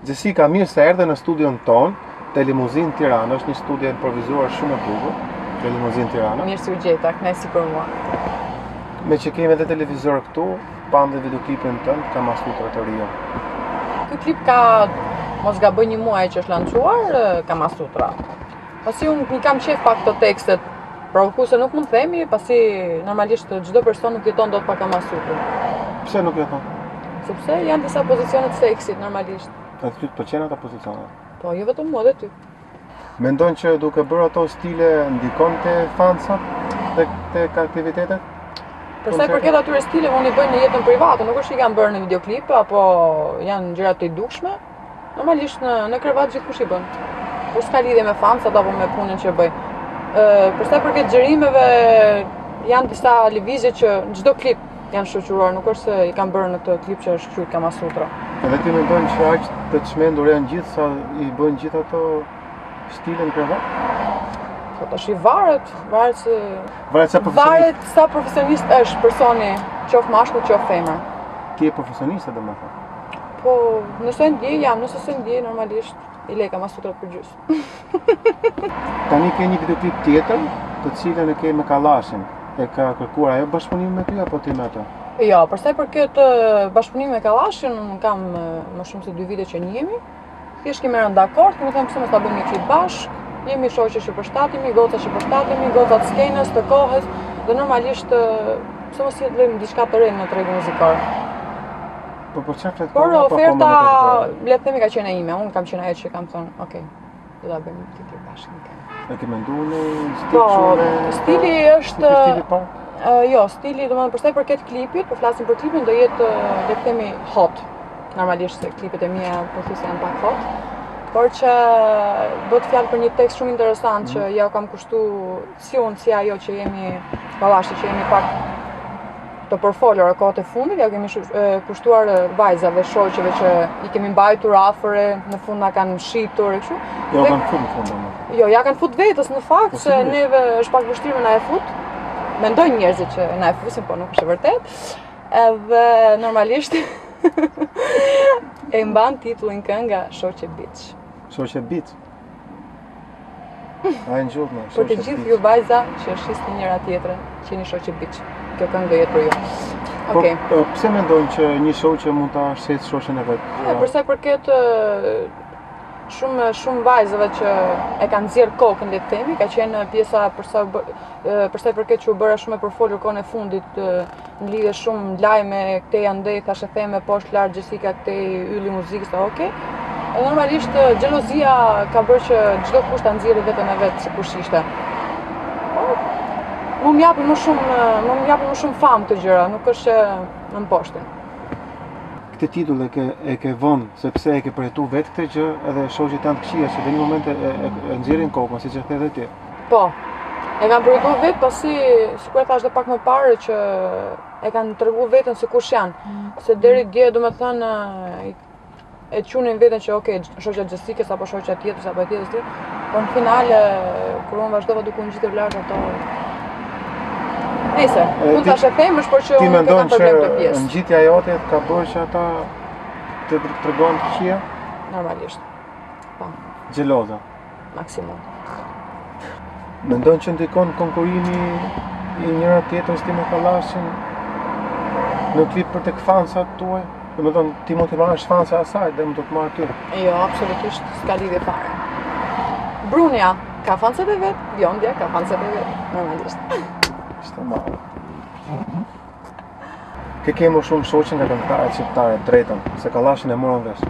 Jessica, mirë se erdhe në studion ton, Telimuzin Tirana, është një studio improvizuar shumë e bukur, Telimuzin Tirana. Mirë si u gjeta, kënaqësi për mua. Me që kemi edhe televizor këtu, pam dhe videoklipin tënd, Kamasutra të Rio. Ky klip ka, mos gaboj, një muaj që është lançuar, Kamasutra. Pasi unë kam qef pak të tekstet, provokuese nuk mund të themi, pasi normalisht çdo person nuk jeton dot pa Kamasutra. Pse nuk jeton? Sepse janë disa pozicione të seksit normalisht. Të ty të pëlqen ata pozicione? Po, jo vetëm mua, edhe ty. Mendon që duke bërë ato stile ndikon te fansat dhe tek aktivitetet? Për sa i përket atyre stile, unë i bëj në jetën private, nuk është që i kam bërë në videoklip apo janë gjëra të dukshme. Normalisht në krevat gjithkush i bën. Por s'ka lidhje me fansat apo me punën që bëj. Për sa i përket xhirimeve, janë disa lëvizje që në çdo klip janë shoqëror, nuk është se i kam bërë në këtë klip që është quajtur Kamasutra. Edhe ti mendon që aq të çmendur janë gjithë sa i bën gjithë ato stile në krevat? Po tash i varet se Varet sa profesionist është personi, qoftë mashkull, qoftë femër. Ti je profesioniste domethënë. Po, nëse ndjej jam, nëse se ndjej normalisht i lej Kamasutra për gjys. Tani ke një videoklip tjetër, të cilën e ke me Kallashin. E ka kërkuar ajo bashkëpunim me ty apo ti me atë? Jo, për sa i përket bashkëpunimit me Kallashin, unë kam më shumë se 2 vite që njihemi. Thjesht kemi rënë dakord, kemi thënë pse mos ta bëjmë një klip bashkë. Jemi shoqe që përshtatemi, goca që përshtatemi, goca të skenës, të kohës, dhe normalisht pse mos jetë diçka të re në tregun muzikor. Po çfarë flet? Por oferta, le të themi, ka qenë ime. Unë kam qenë ajo që kam thënë, okay, do ta bëjmë një klip bashkë. E ke menduar në stil Po, shumë? stili është Stili parë? jo, stili, domethënë për sa i përket klipit, po flasim për klipin, do jetë, le të themi, hot. Normalisht se klipet e mia pothuajse janë pak hot. Por që bëhet fjalë për një tekst shumë interesant që ja kam kushtuar si unë, si ajo që jemi Kallashi, që jemi pak të përfolur kohët e fundit, ja kemi kushtuar vajzave, shoqeve që i kemi mbajtur afër, në fund na kanë shitur e kështu. Jo, kanë fund. Jo, ja kanë fut vetës në fakt, se neve është pak vështirë me na e fut. Mendojnë njerëzit që na e fusin, po nuk është e vërtet. Edhe normalisht e mban titullin kënga Shoqe Bitch. Shoqe Bitch. Ai ngjutme. Për të gjithë ju vajza që shisni njëra tjetrën, qeni Shoqe Bitch. Kjo këngë do jetë për ju. Okej. Po pse mendojnë që një shoqe mund ta shesë shoqen e vet? Për sa i përket shumë vajzave që e kanë nxjerr kokën, le të themi, ka qenë pjesa për sa i përket që u bëra shumë e përfolur kohën e fundit, në lidhje shumë lajme, këtej andej, thashë theme, poshtë lart Jessica, këtej ylli muzikës, okay. Normalisht xhelozia ka bërë që çdo kush ta nxjerrë veten e vet sikur ishte. Më japin më shumë famë të gjëra, nuk është që më mposhtin. Këtë titull e ke vënë sepse e ke përjetuar vetë këtë gjë, edhe shoqet janë të këqija që në një moment e nxjerrin kokën, siç e the edhe ti. Po. E kanë përjetuar vetë pasi, sikur e thash edhe pak më parë, që e kanë treguar veten se kush janë. Se deri dje, domethënë, e qunin veten që okay, shoqja Jessicës apo shoqja tjetër apo tjetër, por në final kur unë vazhdova duke u ngjitur lart ato. Nëse, mund ta them është por që unë kam problem të pjesë. Ngjitja jote ka bërë që ata të tregojnë të këqija? Normalisht. Po. Xheloza. Maksimum. Mendon që ndikon konkurrimi i njëra tjetrës ti me Kallashin në klip për tek fansat tuaj? Domethënë ti mund të marrësh fansa asaj dhe mund të marrë ty. Jo, absolutisht s'ka lidhje fare. Brunja ka fansat e vet, Bjondja ka fansat e vet, normalisht. Ishte marrë. Ke më shumë shoqe nga këngëtarët shqiptare, drejtën, se Kallashin e morën vesh.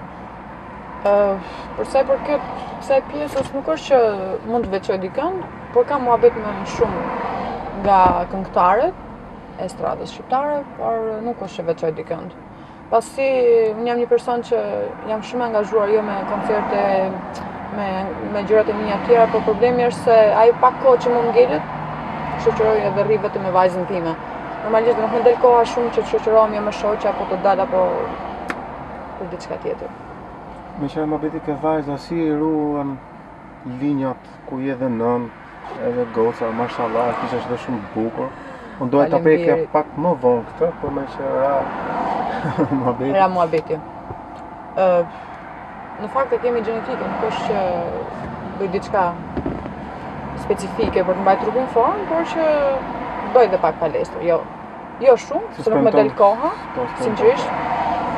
Për sa i përket kësaj pjesës, nuk është që mund të veçoj dikën, por kam muhabet me shumë nga këngëtarët e stradës shqiptare, por nuk është që veçoj dikën. Pasi unë jam një person që jam shumë angazhuar jo me koncerte, me gjërat e mia tjera, por problemi është se ai pak kohë që më ngelet, shoqëroj edhe rri vetëm me vajzën time. Normalisht nuk më del koha shumë që të shoqërohem jo me shoqe apo të dal apo për diçka tjetër. Me që më bëti ke vajza, si ruan linjat ku je dhe nën, edhe goca, mashallah, kisha qdo shumë bukur. Unë doja ta prekja pak më vonë këtë, por me që ra muhabeti. Ra muhabeti. në fakt e kemi gjenetike, nuk është që bëj diçka specifike për të mbajtur trupin në formë, por që bëj dhe pak palestër, jo shumë, se nuk më del koha, sinqerisht.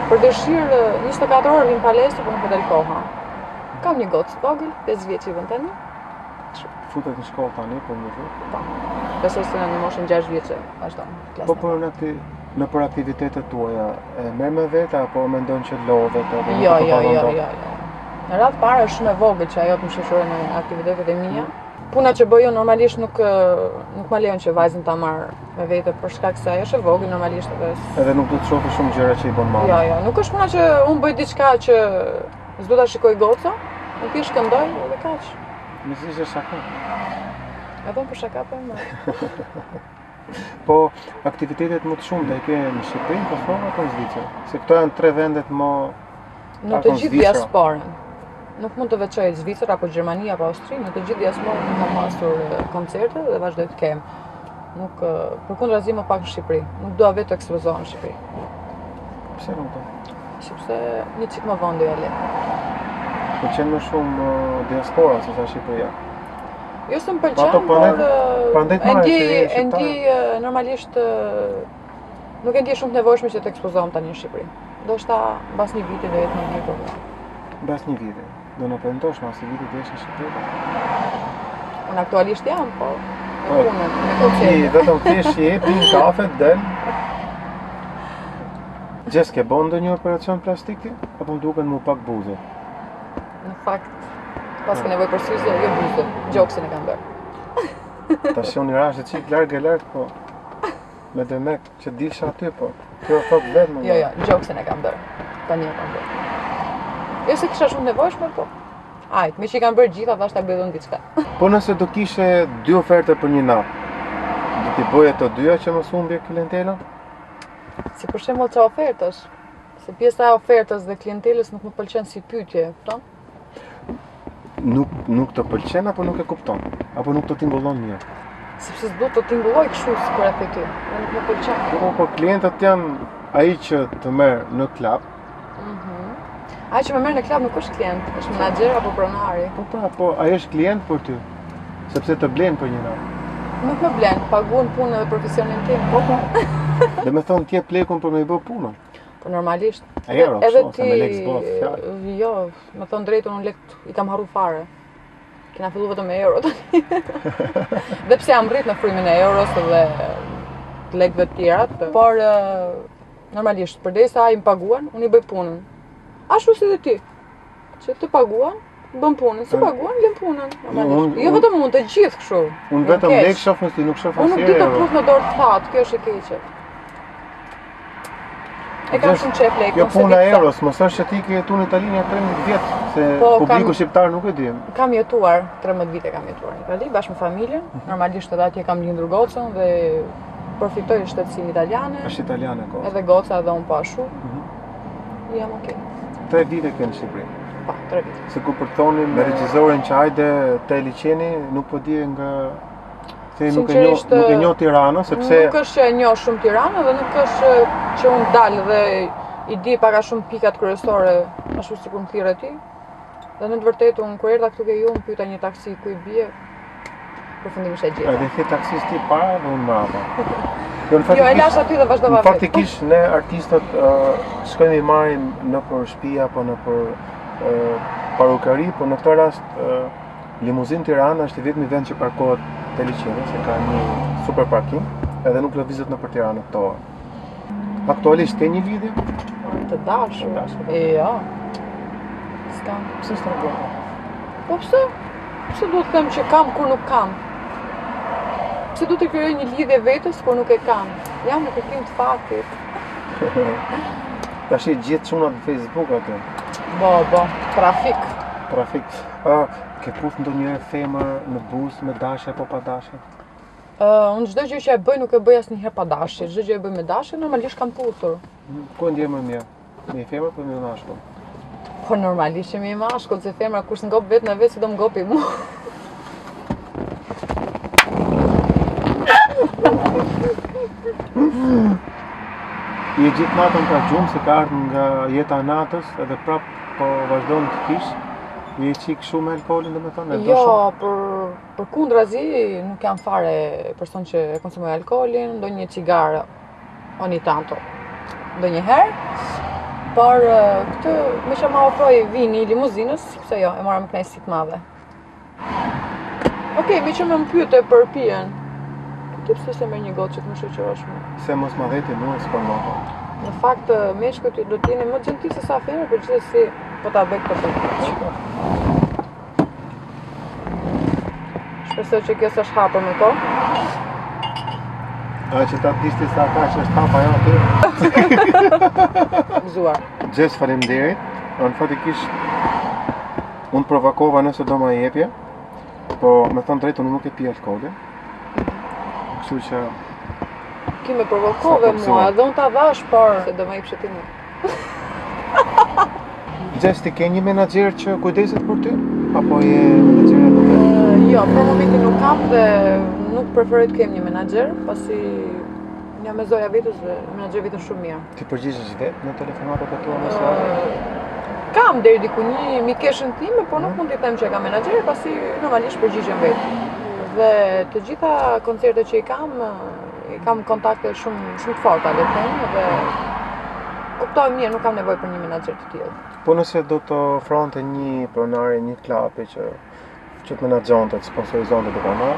Për dëshirë 24 orë vim palestër, por nuk më del koha. Kam një gocë vogël, 5 vjeç i vën tani. Futet në shkollë tani, po më thua? Po. Besoj se në moshën 6 vjeçë vazhdon klasën. Po për në për aktivitetet tuaja, e merr me vetë apo mendon që lodhet apo Jo. Në radhë parë është shumë e vogël që ajo të më shoqërojë në aktivitetet e mia. Puna që bëj unë normalisht nuk ma lejon që vajzën ta marr me vete për shkak se ajo është e vogël normalisht edhe nuk do të shohë shumë gjëra që i bën mama. Jo, nuk është puna që unë bëj diçka që s'do ta shikoj goca, unë thjesht këndoj dhe kaq. Më thjesht shaka. E bën për shaka po më. Po aktivitetet më të shumta e ke në Shqipëri, Kosovë apo në Zvicër? Se këto janë 3 vendet më në të gjithë diasporën. Nuk mund të veçoj Zvicër apo Gjermani apo Austri, në të gjithë diasporën kam pasur koncerte dhe vazhdoj të kem. Nuk përkundrazi më pak në Shqipëri. Nuk dua vetë të ekspozohem në Shqipëri. Pse nuk do? Sepse një çik më vonë do ja le. Pëlqen më shumë diaspora se sa Shqipëria. Jo se më pëlqen, por e ndjej normalisht nuk e ndjej shumë të nevojshme që të ekspozohem tani në Shqipëri. Ndoshta mbas një viti do jetë më mirë për. Mbas një viti. Do në pretendosh mas një viti të jesh në Shqipëri? Unë aktualisht jam, po me punën, me koncerte. Vetëm thjesht je, pin kafe, del. Gjes, ke bën ndonjë operacion plastike apo më duken më pak buze? Në fakt, pas ke nevojë për syze, jo buze, gjoksin e kam bërë. Tash unë rash e çik larg, po me demek që disha aty, po kjo thot vetëm. Jo, gjoksin e kam bërë. Tani e kam bërë. Jo se kisha shumë nevojshme, po. Ajt, me që i kam bërë gjitha, thashtë ta bëjë diçka. Po nëse do kishe 2 oferte për një natë, do t'i bëje të dyja që mos humbje klientela? Si për shembull çfarë ofertësh? Se pjesa e ofertës dhe klientelës nuk më pëlqen si pyetje, kupton? Nuk të pëlqen apo nuk e kupton? Apo nuk të tingëllon mirë? Sepse s'do të tingëlloj kështu sikur e the ty. Nuk më pëlqen. Po klientët janë ai që të merr në klub. Ai që më merr në klub nuk është klient, është menaxher apo pronari. Po ai është klient për ty. Sepse të blen për një natë. Nuk më blen, paguën punën dhe profesionin tim. Po. Dhe me thonë t'je plekun për me i bë punën. Po normalisht. Edhe ti me lek zbot fjalë. Jo, me thonë drejtën unë lek i kam harru fare. Kena fillu vetëm me euro tani. Dhe pse jam rrit në frymin e euros dhe lekëve të tjerat, por normalisht përdesa ai më paguan, unë i bëj punën. Ashtu si dhe ti, që të paguan, bën punën, se paguan, lën punën. Jo vetëm unë, të gjithë kështu. Unë vetëm lek shoh në ti, nuk shoh asnjë euro. Unë nuk di të plus në dorë të thatë, kjo është e keqe. E kam shumë qef lekë. Kjo puna e euros, mos është që ti ke jetuar në Itali 13 vjet, se publiku shqiptar nuk e di. Kam jetuar, 13 vite kam jetuar në Itali, bashkë me familjen. Normalisht edhe atje kam lindur gocën dhe përfitoj shtetësinë italiane. Është italiane goca. Edhe goca edhe unë po ashtu. Jam okay. 3 vite ke në Shqipëri. Pa, 3 vite. Se ku për thonin me regjizorin që hajde te liçeni, nuk po di nga se nuk e njoh Tiranën, sepse nuk është që e njoh shumë Tiranën dhe nuk është që unë dal dhe i di pak a shumë pikat kryesore ashtu sikur më thirrë ti. Dhe në të vërtetë unë kur erdha këtu ke ju, më pyeta një taksi ku i bie. Përfundimisht e gjeta. Edhe the taksisti para dhe unë mbrapa. Jo, e lash aty dhe vazhdova vetë. Faktikisht ne artistët shkojmë i marrim në për shtëpi apo në për parukari, por në këtë rast Limuzin Tirana është i vetmi vend që parkohet te liçeni, se ka një super parking, edhe nuk lëvizet nëpër Tiranë këto. Aktualisht ke një lidhje? Të dashur. Jo. S'kam. Pse s'ka gjë? Po pse? Pse duhet të them që kam kur nuk kam? Pse du të krijoj një lidhje vetës, por nuk e kam? Jam në kërkim të faktit. Tash i gjithë çunat në Facebook atë. Bo, trafik. Ke pus ndonjëherë femër në buzë me dashje apo pa dashje? Unë çdo gjë që e bëj nuk e bëj asnjëherë pa dashje. Çdo gjë e bëj me dashje, normalisht kam pusur. Ku ndje më mirë? Me femër apo me mashkull? Po normalisht me mashkull, se femra kush ngop vetë në vetë, si do më ngopi mua. I gjithë natën ka gjumë se ka ardhur nga jeta natës edhe prap po vazhdon të pish, je qik shumë alkoolin domethënë, e do Jo, shumë. për kundrazi nuk jam fare person që konsumoj alkoolin, ndonjë cigarë ogni tanto, ndonjëherë. Por këtë më që ma ofroi vini i limuzinës, pse jo, e mora me kënaqësi të madhe. Okej, mi që më pyete për pijen. Ti pse se merr një gotë që të më shoqërosh mua? Se mos ma dheti mua s'po më po. Në fakt, meshkut do t'jeni më gjentil se sa femër, për gjithsesi po ta bëj këtë për. Shpresoj që kjo s'është hapur me to. A që ta dishti sa ka që është hapa jo aty. Gëzuar. Gjes faleminderit. Në fatikisht unë provokova nëse do ma jepje, po me thënë drejtë unë nuk e pi alkoolin. Kështu që Ki me provokove mua, edhe unë ta dhash, por se do më jepshe ti mua. Gjes, ti ke një menaxher që kujdeset për ty? Apo je menaxher e vetë? Jo, për momentin nuk kam dhe nuk preferoj të kem një menaxher, pasi jam me zoja vitës dhe menaxher vitën shumë mirë. Ti përgjigjesh vetë në telefonatat e tua mesazhe? Kam deri diku një mikeshën time, por nuk mund t'i them që e kam menaxher, pasi normalisht përgjigjem vetë. Dhe të gjitha koncertet që i kam kontakte shumë të forta, le të them, dhe kuptoj mirë, nuk kam nevojë për një menaxher të tillë. Po nëse do të ofronte një pronare, një klapi që të menaxhonte, të sponsorizonte të pronare?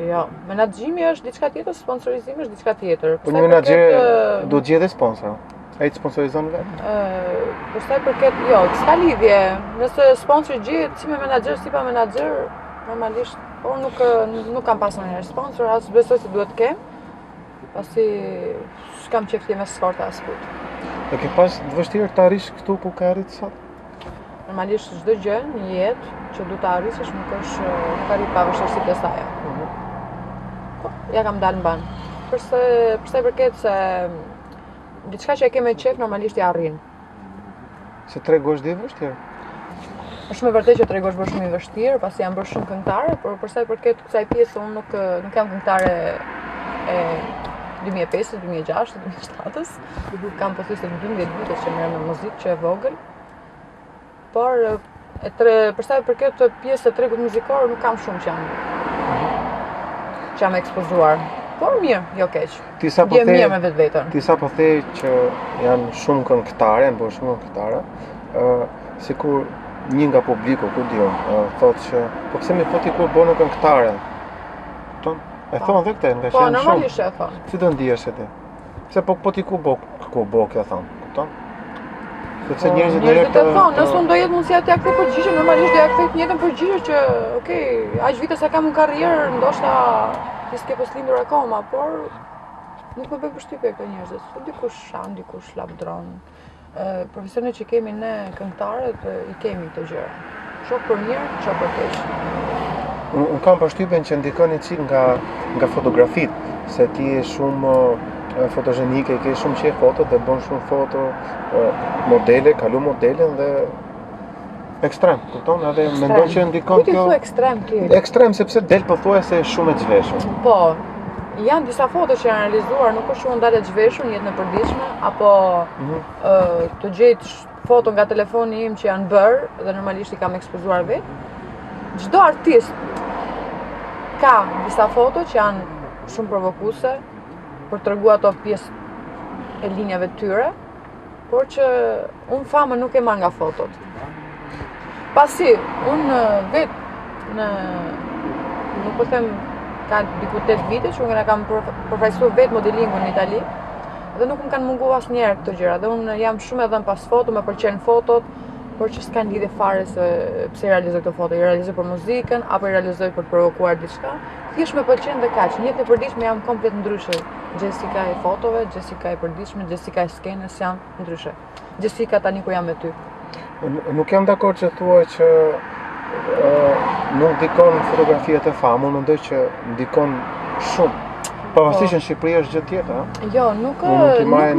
Jo, menaxhimi është diçka tjetër, sponsorizimi është diçka tjetër. Po një menaxher do gjej dhe sponsor. Ai të sponsorizon vetë? Për sa i përket, jo, s'ka lidhje. Nëse sponsor gjehet si me menaxher, si pa menaxher, normalisht, por nuk kam pasur ndonjëherë sponsor, as besoj se duhet të kem, pasi s'kam qeftje me skorta as kujt. E ke pas të vështirë të arrish këtu ku ka arrit sot? Normalisht çdo gjë në jetë që du ta arrisësh nuk arrit pa vështirësitë e saj. Po, ja kam dalë mban. Për sa i përket se diçka që e ke me qef normalisht ja arrin. Se tregosh dhe vështirë? Është shumë e vërtetë që tregosh bërë shumë i vështirë, pasi jam bërë shumë këngëtare, por për sa i përket kësaj pjese unë nuk jam këngëtare e 2005, 2006, 2007. Kam pothuajse 12 vite që merrem me muzikë që e vogël. Por për sa i përket pjesës të tregut muzikor nuk kam shumë që jam ekspozuar. Por mirë, jo keq. Ti sa po the mirë me vetveten. Ti sa po the që janë shumë këngëtare, janë bërë shumë këngëtare, sikur një nga publiku, ku di unë, thotë që po pse më ti kur bënë këngëtare? Kupton? E thonë dhe këtë, nga që Po, janë shumë. normalisht e thon. Si do ndihesh ti? Se po ti ku bo kjo thonë, kupton? Sepse njerëzit Njerëzit e thonë, nëse unë do jetë mundësia t'ja kthej përgjigje, normalisht do ja kthej të njëjtën përgjigje që, okay, aq vite sa kam në karrierë, ndoshta ti s'ke pas lindur akoma, por nuk më bëj përshtypje këto njerëz. Dikush shan, dikush lavdron. Profesionet që kemi ne këngëtarët i kemi këto gjëra. Qoftë për mirë, qoftë për keq. Unë kam përshtypjen që ndikon një çik nga fotografitë, se ti je shumë fotogenike, ke shumë qejf fotot dhe bën shumë foto modele, kalu modelen dhe ekstrem, kupton? Edhe mendoj që ndikon Kujt i thua ekstrem ti? Ekstrem sepse del pothuajse shumë e zhveshur. Po, janë disa foto që janë realizuar, nuk është që unë dalet zhveshur në jetën e përditshme, apo të gjejt foto nga telefoni im që janë bërë dhe normalisht i kam ekspozuar vetë. Çdo artist ka disa foto që janë shumë provokuese për të treguar ato pjesë e linjave të tyre, por që unë famën nuk e marr nga fotot. Pasi unë vetë nuk po them ka diku 8 vite që unë kam përfaqësuar vetë modelingun në Itali dhe nuk më kanë munguar asnjëherë këto gjëra. Dhe unë jam shumë e dhënë pas foto, më pëlqejnë fotot, por që s'kan lidhje fare se pse realizoj këto foto. I realizoj për muzikën apo i realizoj për të provokuar diçka. Thjesht më pëlqen dhe kaq. Në jetën e përditshme jam komplet ndryshe. Jessica e fotove, Jessica e përditshme, Jessica e skenës janë ndryshe. Jessica tani kur jam me ty. Nuk jam dakord që thua që nuk ndikon fotografiat e famë, unë mendoj që ndikon shumë. Pavarësisht në Shqipëri është gjë tjetër, ha? Jo, nuk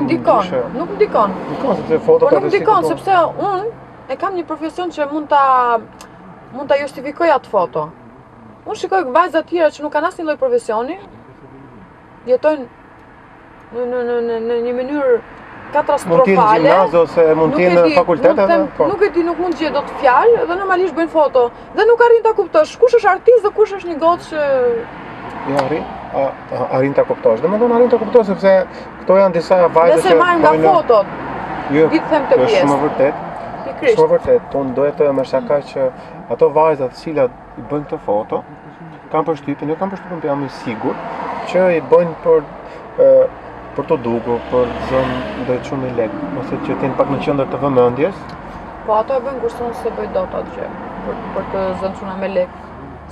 ndikon. Nuk ndikon. Ndikon sepse foto Po nuk ndikon sepse unë e kam një profesion që mund ta justifikoj atë foto. Unë shikoj vajza të tjera që nuk kanë asnjë lloj profesioni, jetojnë në një mënyrë katastrofale. Mund t'jenë gjimnaz ose mund t'jenë fakultete. Nuk e di, nuk mund gjej dot fjalë dhe normalisht bëjnë foto. Dhe nuk arrin ta kuptosh kush është artist dhe kush është një gocë që jo arrin ta kuptosh. Domethënë arrin ta kuptosh sepse këto janë disa vajza që marrin nga fotot. Jo, ditë them të pjesë. Shumë vërtet. Pikërisht. Shumë vërtet. Unë doja të më shaka që ato vajzat të cilat i bëjnë këto foto kam përshtypjen, jo kam përshtypjen, po jam i sigurt që i bëjnë për të dukur, për zënë do të shumë i lekë, ose që t'jenë pak në qendër të vëmendjes. Po ato e bëjnë kurse unë se bëj dot atë gjë, për të zënë çuna me lekë.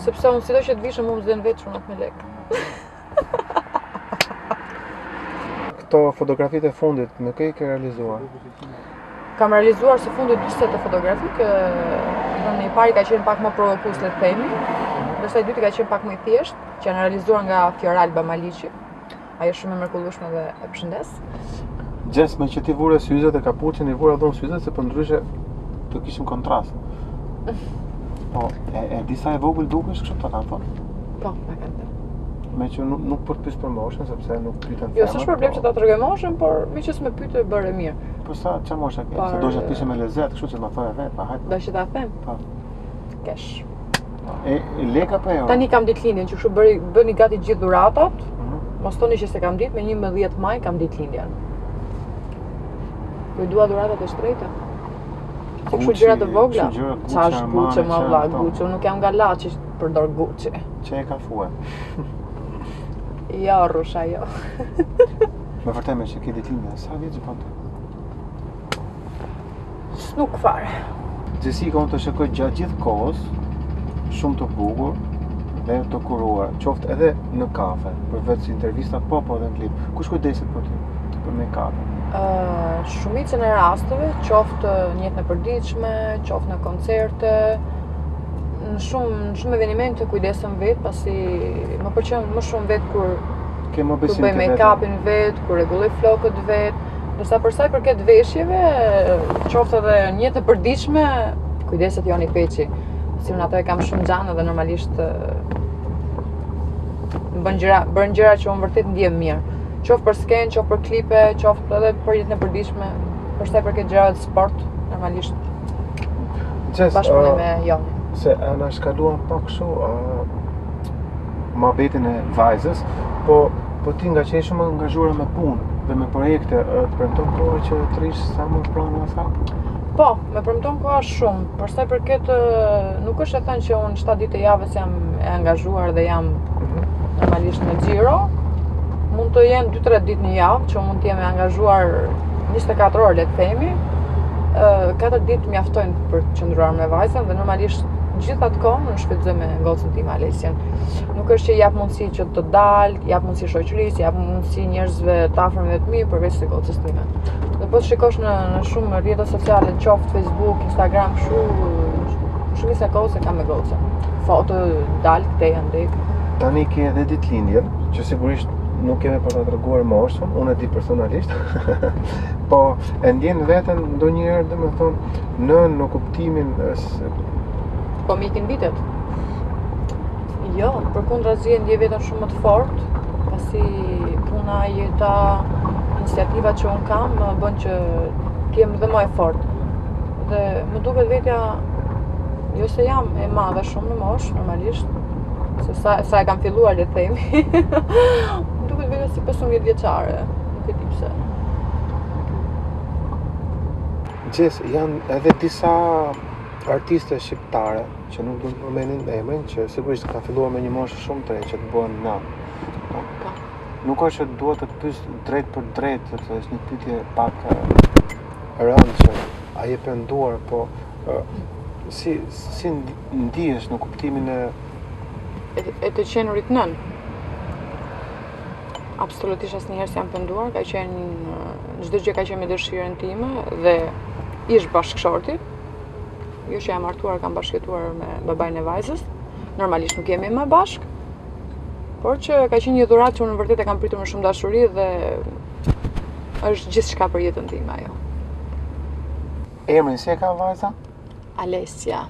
Sepse unë sido që të vishëm unë zën vetë çunat me lekë. Këto fotografitë e fundit me kë i ke realizuar? Kam realizuar së fundi 2 sete fotografike. Në i pari ka qenë pak më provokues le të themi, ndërsa i dyti ka qenë pak më i thjeshtë, që janë realizuar nga Fioralba Maliqi. Ajo shumë e mrekullueshme dhe e përshëndes. Gjes me që ti vure syzet e kapuçin, i vura dhon syzet se për ndryshe të kishim kontrast. Po, e disa e vogël dukesh kështu ta kanë thonë? Po, me kanë thënë. Me që nuk për të pyes për moshën, sepse nuk pyeten Jo, s'është problem që ta tregoj moshën, por me që s'më pyete bëre mirë. Po çfarë mosha ke? Se do të pyesë me lezet, kështu që më thonë vetë, pa hajt. Do që ta them? Po. Kesh. E leka po jo? Tani kam ditëlindjen, që bëni gati gjithë dhuratat. Mos thoni që se kam ditë, me 11 maj kam ditëlindjen. Po i dua dhuratat e shtrejta. Se kështu gjëra të vogla. Ç'ash Gucci më valla, Gucci, unë nuk jam nga Laçi përdor Gucci. Çe e ka fue? Jo, rrusha jo. Me vërtet me që ke ditëlindjen, sa vjeç po ti? Nuk fare. Jessica unë të shikoj gjatë gjithë kohës, shumë të bukur dhe të kuruar, qoftë edhe në kafe, përveç intervistat po edhe në klip. Kush kujdeset për ty? Për me kafe? Shumicën e rasteve, qoftë në jetën e përditshme, qoftë në koncerte, në shumë evenimente kujdesem vetë, pasi më pëlqen më shumë vetë kur bëj make-upin vetë, kur rregulloj flokët vetë. Ndërsa për sa i përket veshjeve, qoftë edhe në jetë e përditshme, kujdeset Joni Peçi. Si unë ato e kam shumë gjanë dhe normalisht bën gjëra që unë vërtet ndjem mirë. Qoftë për skenë, qoftë për klipe, qoftë edhe për jetën e përditshme, për sa i përket gjërave të sport, normalisht bashkëpunë me Joni. Se na shkaluan pak kështu mohabetin e vajzës, po ti nga që je shumë angazhuar me punë dhe me projekte, të premton kohë që të rish sa më pranë asaj? Po, me premton koha shumë. Për sa i përket nuk është e thënë që unë 7 ditë e javës jam e angazhuar dhe jam normalisht në xhiro. Mund të jenë 2-3 ditë në javë që mund të jem e angazhuar 24 orë le të themi. 4 ditë mjaftojnë për të qëndruar me vajzën dhe normalisht gjithë atë kohë në shfrytëzoj me gocën time Alesjen. Nuk është që jap mundësi që të dalë, jap mundësi shoqërisë, jap mundësi njerëzve të afërmve të mi përveç se gocës time. Dhe po të shikosh në shumë rrjete sociale, qoftë Facebook, Instagram, shumica e kohës e kam me gocën. Foto dalë këtej andej. Tani ke edhe ditëlindjen, që sigurisht nuk kemi për të treguar moshën, unë e di personalisht. Po e ndjen veten ndonjëherë domethënë në kuptimin po më ikin vitet? Jo, përkundrazi e ndjej veten shumë më të fortë, pasi puna, jeta, iniciativa që unë kam më bën që t'jem dhe më e fortë. Dhe më duket vetja, jo se jam e madhe shumë në moshë, normalisht, se sa e kam filluar le të themi. Më duket vetja si 15 vjeçare, nuk e di pse. Gjes, janë edhe disa artiste shqiptare që nuk do të përmendin emrin, që sigurisht kanë filluar me një moshë shumë të re që të bëhen nan. Nuk është që duhet të pyes drejt për drejt, sepse është një pyetje pak rëndë që ai e penduar, po si ndihesh në kuptimin e të qenurit nën? Absolutisht asnjëherë s'jam penduar, ka qenë çdo gjë ka qenë me dëshirën time dhe ish bashkëshorti. Jo që jam martuar, kam bashkëtuar me babain e vajzës. Normalisht nuk jemi më bashkë, por që ka qenë një dhuratë që unë vërtet e kam pritur me shumë dashuri dhe është gjithçka për jetën time ajo. Emrin si e ka vajza? Alesja.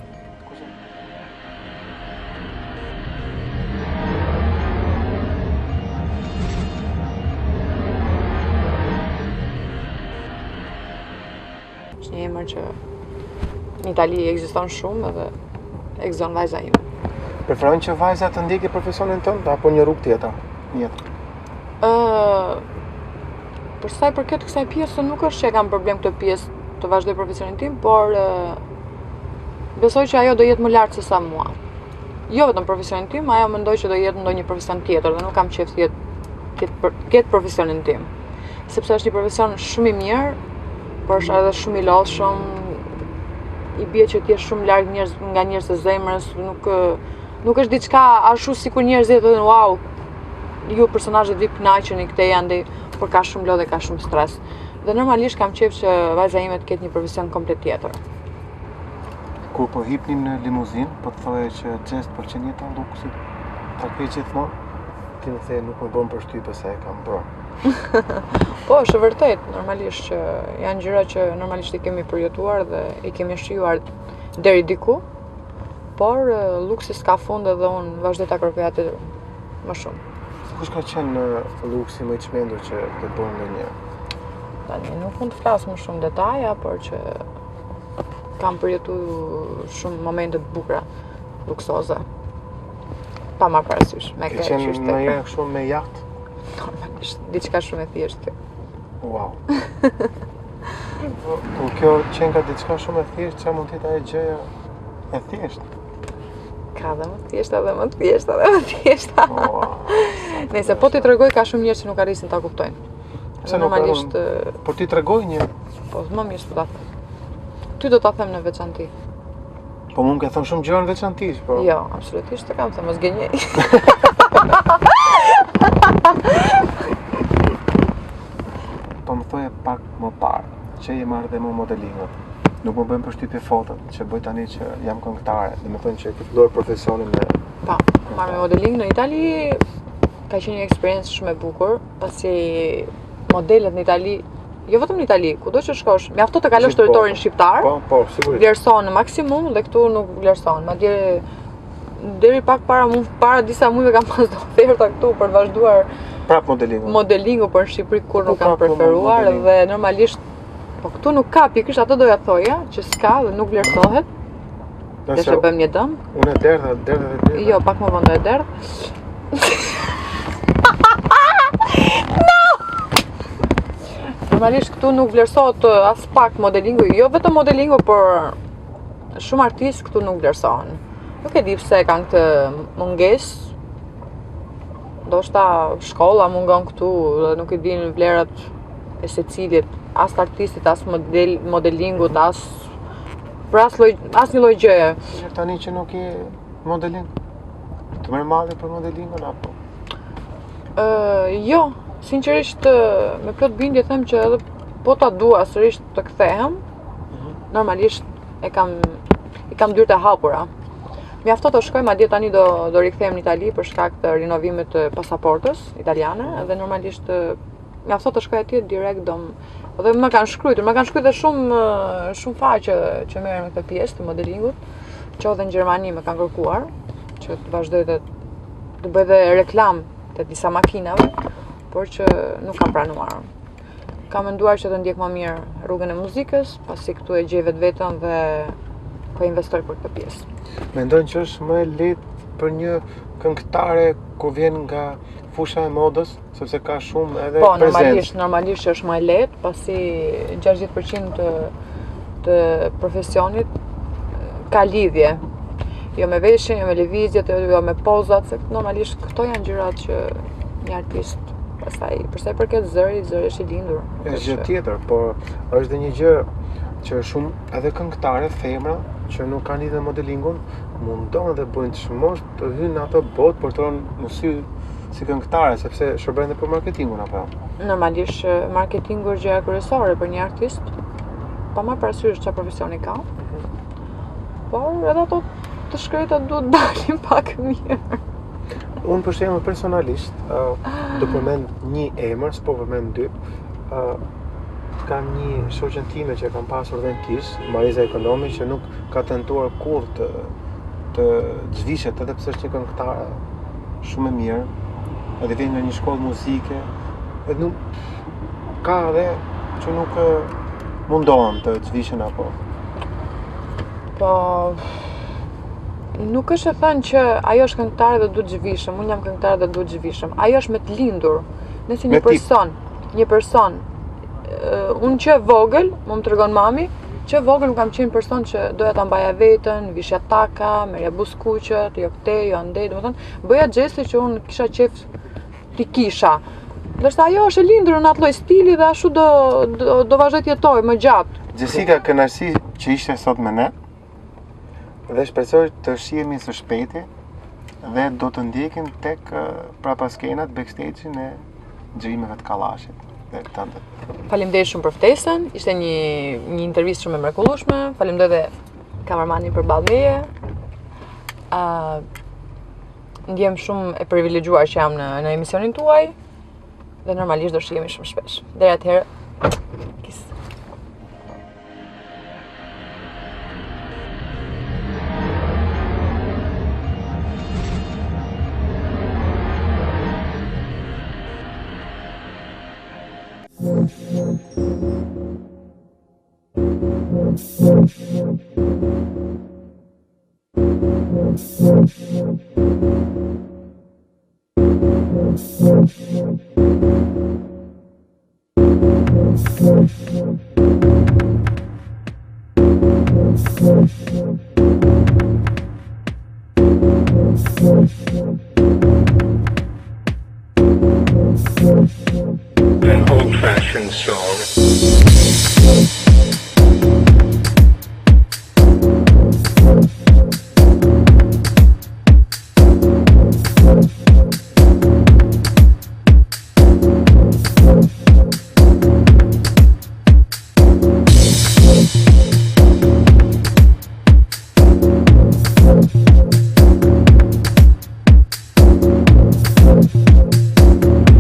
emër që në Itali ekziston shumë edhe ekziston vajza ime. Preferon që vajza të ndjekë profesionin tënd apo një rrugë tjetër në jetë? Për sa i përket kësaj pjesë nuk është që e kam problem këtë pjesë të vazhdoj profesionin tim, por besoj që ajo do jetë më lart se sa mua. Jo vetëm profesionin tim, ajo mendoj që do jetë ndonjë profesion tjetër dhe nuk kam qejf të ketë profesionin tim. Sepse është një profesion shumë i mirë, por është edhe shumë i lodhshëm. I bie që ti je shumë larg nga njerëzit e zemrës, nuk është diçka ashtu sikur njerëzit thonë wow, ju personazhet vi kënaqeni këtej andej, por ka shumë lodhje, ka shumë stres. Dhe normalisht kam qejf që vajza ime të ketë një profesion komplet tjetër. Kur po hipnim në limuzinë, po të thoje që xhest pëlqen jeta luksit. Ta ke gjithmonë? Ti më the nuk më bën përshtypje se e kam bërë. Po, është vërtet, normalisht që janë gjëra që normalisht i kemi përjetuar dhe i kemi shijuar deri diku, por luksi s'ka fund edhe unë vazhdoj ta kërkoj atë më shumë. Kush ka qenë luksi më i çmendur që të bën ndonjë? Tani nuk mund të flas më shumë detaja, por që kam përjetuar shumë momente të bukura luksoze. Pa marrë parasysh me Ke qenë në herë kështu me jaht? Normalisht, diçka shumë e thjeshtë. Wow. Po kjo qenë ka diçka shumë e thjeshtë, çfarë mund të jetë ajo gjëja e thjeshtë? Ka dhe më thjeshta dhe më thjeshta dhe më thjeshta. Nëse po t'i tregoj ka shumë njerëz që nuk arrisin ta kuptojnë. Pse nuk normalisht po ti tregoj një? Po më mirë s'po ta them. Ty do ta them në veçantë. Po mund të them shumë gjëra në veçantë, po. Jo, absolutisht të kam thënë mos gënjej. Po më thoje pak më parë që je marrë dhe më modelingut. Nuk më bëjmë përshtypje fotot që bëj tani që jam këngëtare, dhe me thënë që ke filluar profesionin me... Pa, marrë me modeling në Itali ka qenë një eksperiencë shumë e bukur, pasi modelet në Itali, jo vetëm në Itali, kudo që shkosh, mjafto të kalosh territorin shqiptar, po, sigurisht. Vlerësohen në maksimum dhe këtu nuk vlerësohen. Madje deri pak para disa muajve kam pas oferta këtu për të vazhduar prap modelingu, por në Shqipëri kur nuk kam preferuar dhe normalisht po këtu nuk ka pikërisht ato doja thoja që s'ka dhe nuk vlerësohet. Dhe që bëjmë një dëm. Unë e derdha. Jo, pak më vonë do e derdh. Normalisht këtu nuk vlerësohet as pak modelingu, jo vetëm modelingu, por shumë artistë këtu nuk vlerësohen. Nuk e di pse kanë këtë mungesë. Ndoshta shkolla mungon këtu dhe nuk e din vlerat e secilit, as të artistit, as modelingut, për as një lloj gjëje. Tani që nuk je modeling, të merr malli për modelingun apo? Jo, sinqerisht me plot bindje them që edhe po ta dua sërish të kthehem, normalisht i kam dyert e hapura. Mjafto të shkoj, madje tani do rikthehem në Itali për shkak të rinovimit të pasaportës italiane dhe normalisht mjafto të shkoj atje direkt dhe më kanë shkruar dhe shumë faqe që merren me këtë pjesë të modelingut, që edhe në Gjermani më kanë kërkuar që të vazhdoj të bëj dhe reklam të disa makinave, por që nuk kam pranuar. Kam menduar që të ndjek më mirë rrugën e muzikës, pasi këtu e gjej vetveten dhe po investoj për këtë pjesë. Mendon që është më lehtë për një këngëtare kur vjen nga fusha e modës, sepse ka shumë edhe prezencë? Po, normalisht është më lehtë, pasi 60% të profesionit ka lidhje. Jo me veshjen, jo me lëvizjet, jo me pozat, se normalisht këto janë gjërat që një artist pastaj, përsa i përket zëri është i lindur. Është gjë tjetër, por është dhe një gjë që shumë edhe këngëtare, femra, që nuk kanë lidhje me modelingun, mundon dhe bëjnë çmosh të hyjnë në ato botë për të rënë në sy si këngëtare, sepse shërbejnë dhe për marketingun apo? Normalisht marketingu është gjëja kryesore për një artist, pa marrë parasysh çfarë profesioni ka. Por edhe ato të shkreta duhet dalin pak mirë. Unë për shembull personalisht do përmend një emër, s'po përmend dy. Kam një shoqen time që kam pasur dhe në Kish, Mariza Ekonomi, që nuk ka tentuar kur të zhvishet, edhe pse është një këngëtare shumë e mirë, edhe vjen nga një shkollë muzike, edhe nuk ka edhe që mundohen të zhvishen apo? Po, nuk është e thënë që ajo është këngëtare dhe duhet zhvishëm, unë jam këngëtare dhe duhet zhvishëm. Ajo është me të lindur, nëse një person, unë që vogël, më tregon mami, që vogël më kam qenë person që doja ta mbaja veten, vishja taka, merja buskuqet, jo këtej, jo andej, domethënë bëja gjeste që unë kisha qef t'i kisha. Ndërsa ajo është e lindur në atë lloj stili dhe ashtu do vazhdoj të jetoj më gjatë. Jessica, kënaqësi që ishte sot me ne dhe shpresoj të shihemi së shpejti dhe do të ndjekim tek prapa skenat backstage-in e xhirimeve të Kallashit dhe tënde. Faleminderit shumë për ftesën, ishte një intervistë shumë e mrekullueshme. Faleminderoj dhe kameramanin përballë meje. Ndjem shumë e privilegjuar që jam në emisionin tuaj dhe normalisht do shihemi shumë shpesh. Deri atëherë, kis. An old-fashioned song.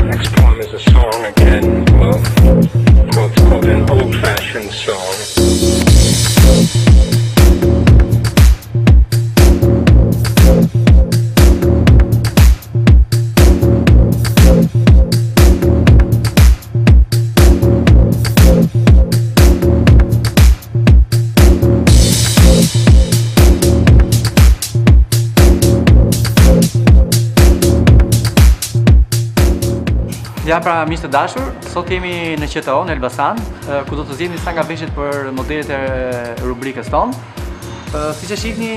Next poem is a song again, well, it's called an old-fashioned song. Ja pra miq të dashur, sot jemi në QTO, në Elbasan, ku do të zgjidhim disa nga veshjet për modelet e rubrikës tonë. Siç e shihni,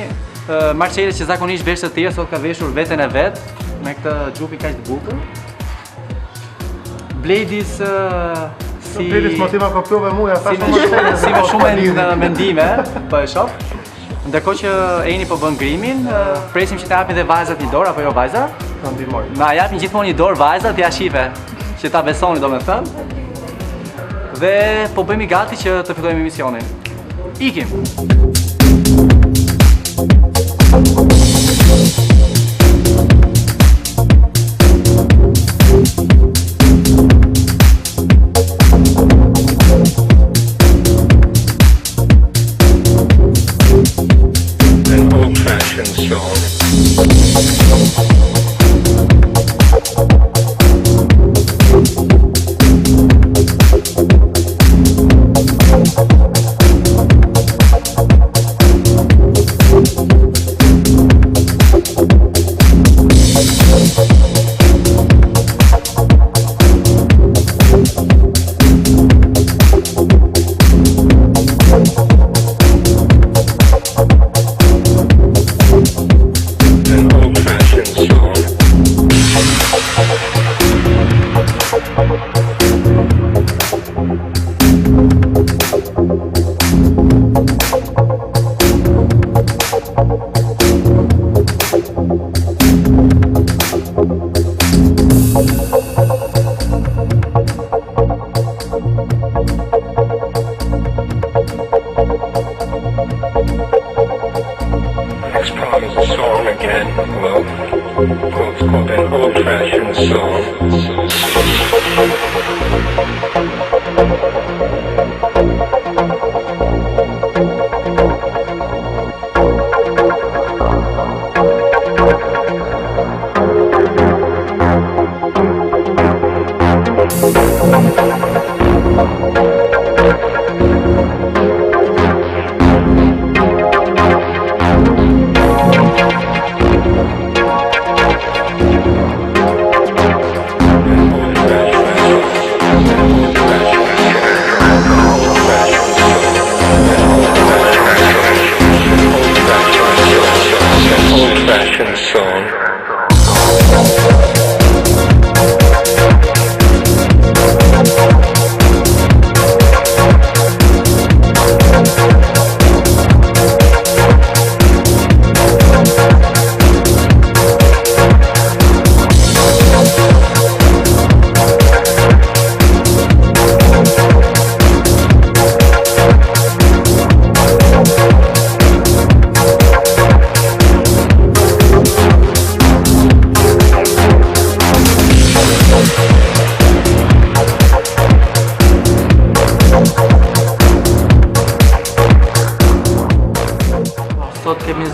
Marcela që zakonisht vesh të tjerë sot ka veshur veten e vet me këtë xhupi kaq të bukur. Bledis si motiva kopjove muja, si më shumë në mendime, po e shoh. Ndërkohë që Eni po bën grimin, presim që të japin dhe vajzat një dorë apo jo vajza? Ta ndihmoj. Na japin gjithmonë një dorë vajzat, ja shife që ta besoni domethënë. Dhe po bëhemi gati që të fillojmë emisionin. Ikim. An old-fashioned song.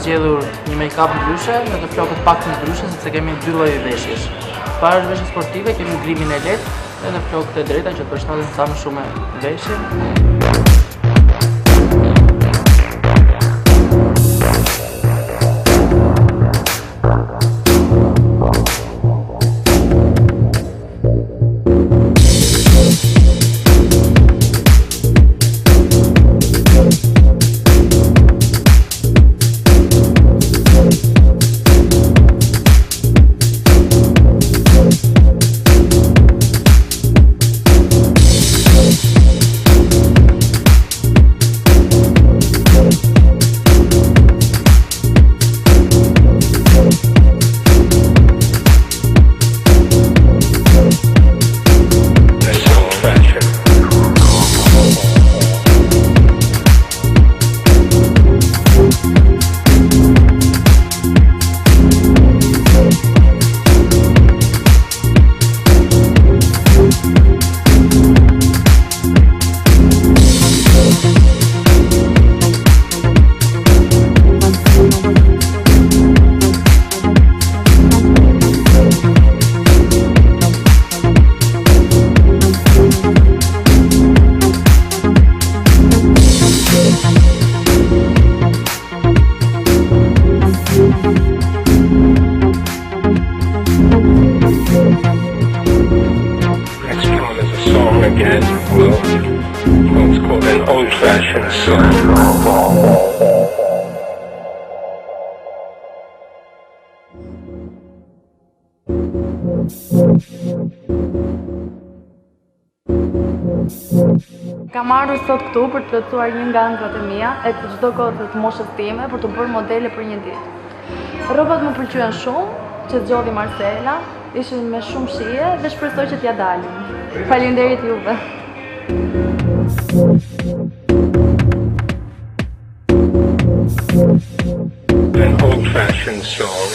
zgjedhur një make-up ndryshe me të flokët pak të ndryshe sepse kemi dy lloje veshjesh. Para veshjes sportive kemi grimin e lehtë edhe flokët e drejta që të përshtaten sa më shumë me veshjen. Again, what's called an old-fashioned song. Kam ardhur sot këtu për të plotësuar një nga ëndrat e mia e të çdo kohë të moshës time për të bërë modele për një ditë. Rrobat më pëlqyen shumë, që zgjodhi Marcela, ishin me shumë shije dhe shpresoj që t'ja dalin. Faleminderit juve. An old-fashioned song.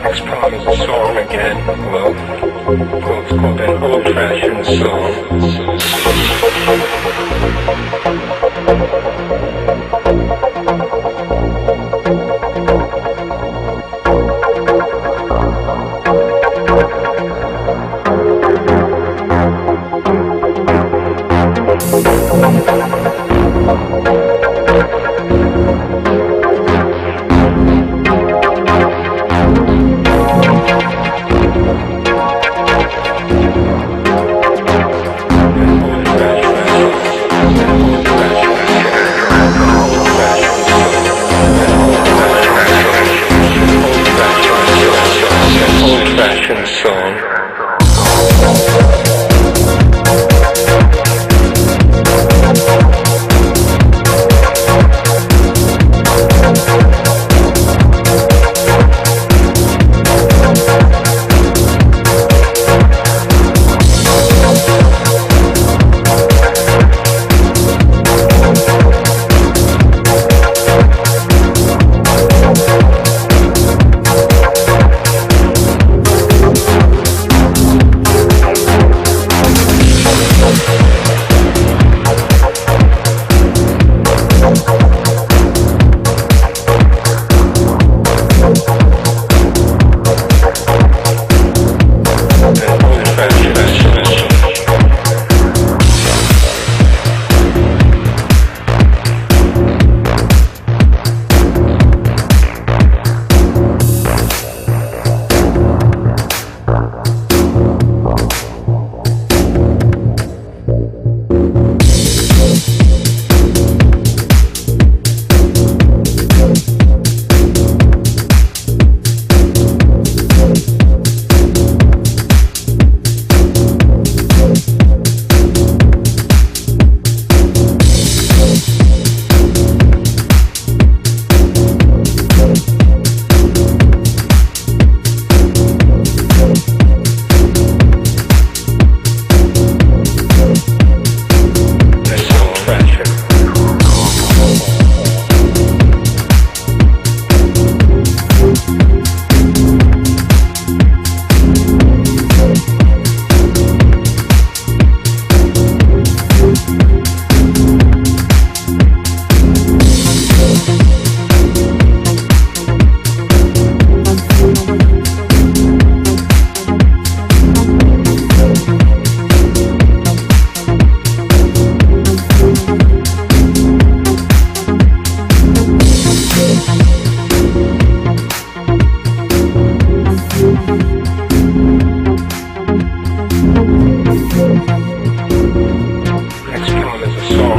Next part is a song again. Well, it's called an old-fashioned song. Old-fashioned song.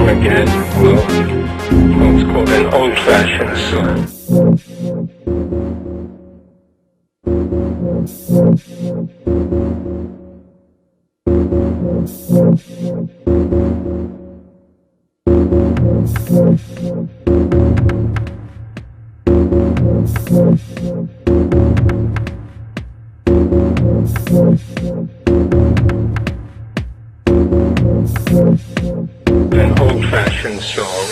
Again, well, it's called an old-fashioned song. An old-fashioned song.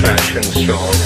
old-fashioned song.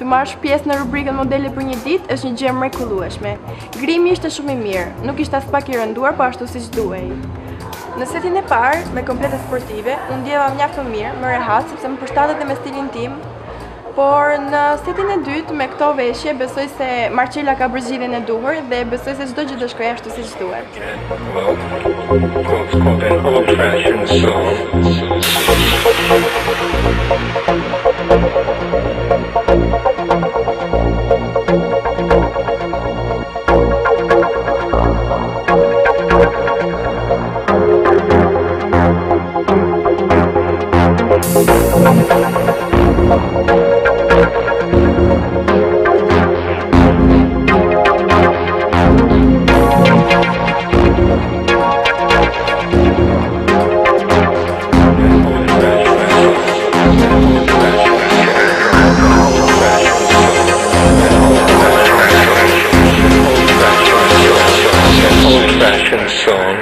Të marrësh pjesë në rubrikën modele për një ditë është një gjë mrekullueshme. Grimi ishte shumë i mirë, nuk ishte as pak i rënduar, po ashtu siç duhej. Në setin e parë, me komplete sportive, unë ndjeva mjaft më mirë, më rehat, sepse më përshtatet me stilin tim. Por në setin e dytë, me këto veshje, besoj se Marcela ka bërë zgjidhjen e duhur dhe besoj se çdo gjë do shkojë ashtu siç duhet. Well, it's called an old-fashioned song. Old-fashioned song.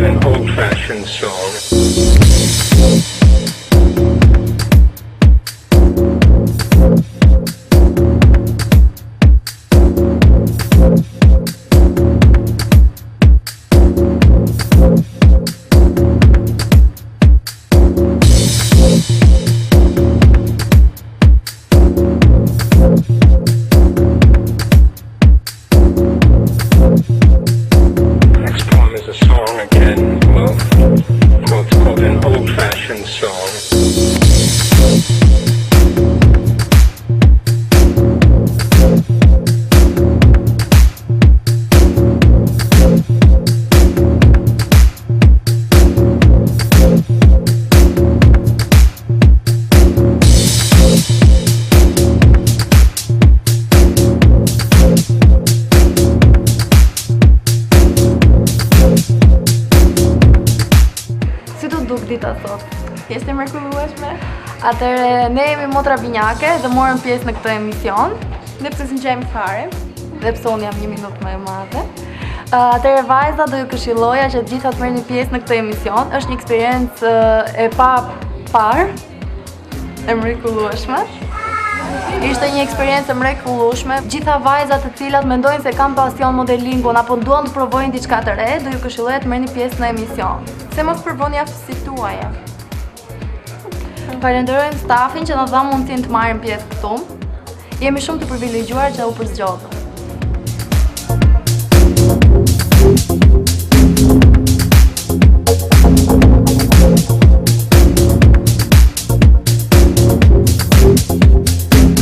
An old-fashioned song. Next poem is a song again, love, quotes sot. Pjesë e mrekullueshme. Atëre ne jemi motra binjake dhe morëm pjesë në këtë emision. Ne pse si ngjajmë fare, dhe pse unë jam 1 minutë më e madhe. Atëre vajza do ju këshilloja që të gjitha të merrni pjesë në këtë emision. Është një eksperiencë e parë, e mrekullueshme. Ishte një eksperiencë e mrekullueshme. Gjitha vajzat të cilat mendojnë se kanë pasion modelingun apo duan të provojnë diçka të re, do ju këshilloja të merrni pjesë në emision. Se mos përboni aftësitë tuaja. Falenderojmë stafin që na dha mundësinë të marrim pjesë këtu. Jemi shumë të privilegjuar që u përzgjodhëm.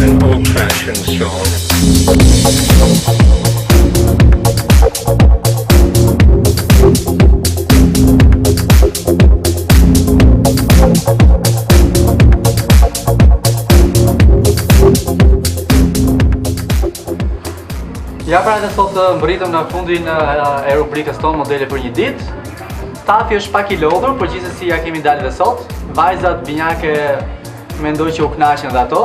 An old-fashioned song. Ja pra edhe sot mbërritëm në fundin e rubrikës tonë modele për një ditë. Stafi është pak I lodhur, por gjithsesi ja kemi dalë dhe sot. Vajzat binjake mendoj që u kënaqen dhe ato.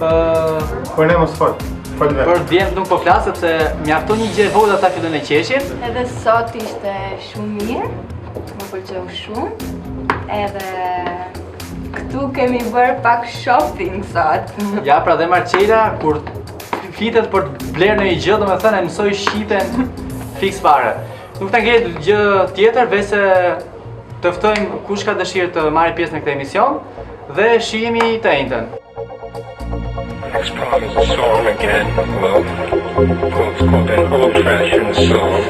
Por ne mos fol. Fol vetë. Për djemt nuk po flas sepse mjafton një gjë e vogël ata fillojnë e qeshin. Edhe sot ishte shumë mirë, më pëlqeu shumë. Edhe këtu kemi bërë pak shopping sot. Ja pra dhe Marcela kur flitet për të blerë në një gjë, domethënë e mësoj shqipen fiks fare. Nuk ta ngjet gjë tjetër veçse të ftojmë kush ka dëshirë të marrë pjesë në këtë emision dhe shihemi të njëjtën. Next part is a song again. Well, it's called an old-fashioned song.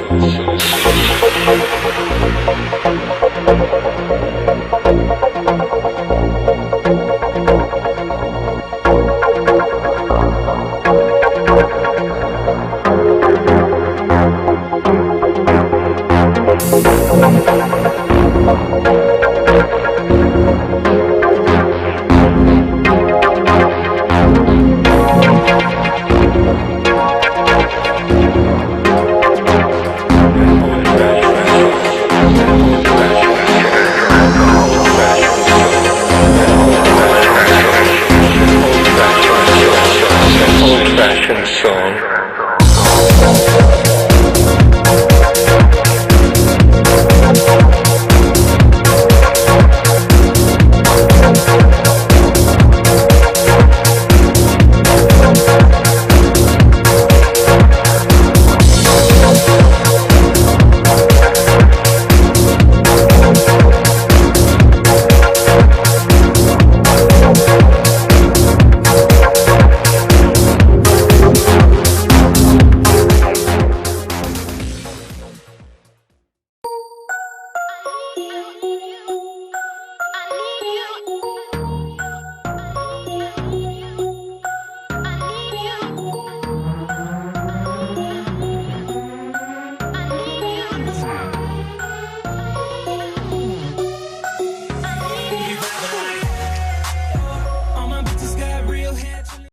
Old-fashioned song.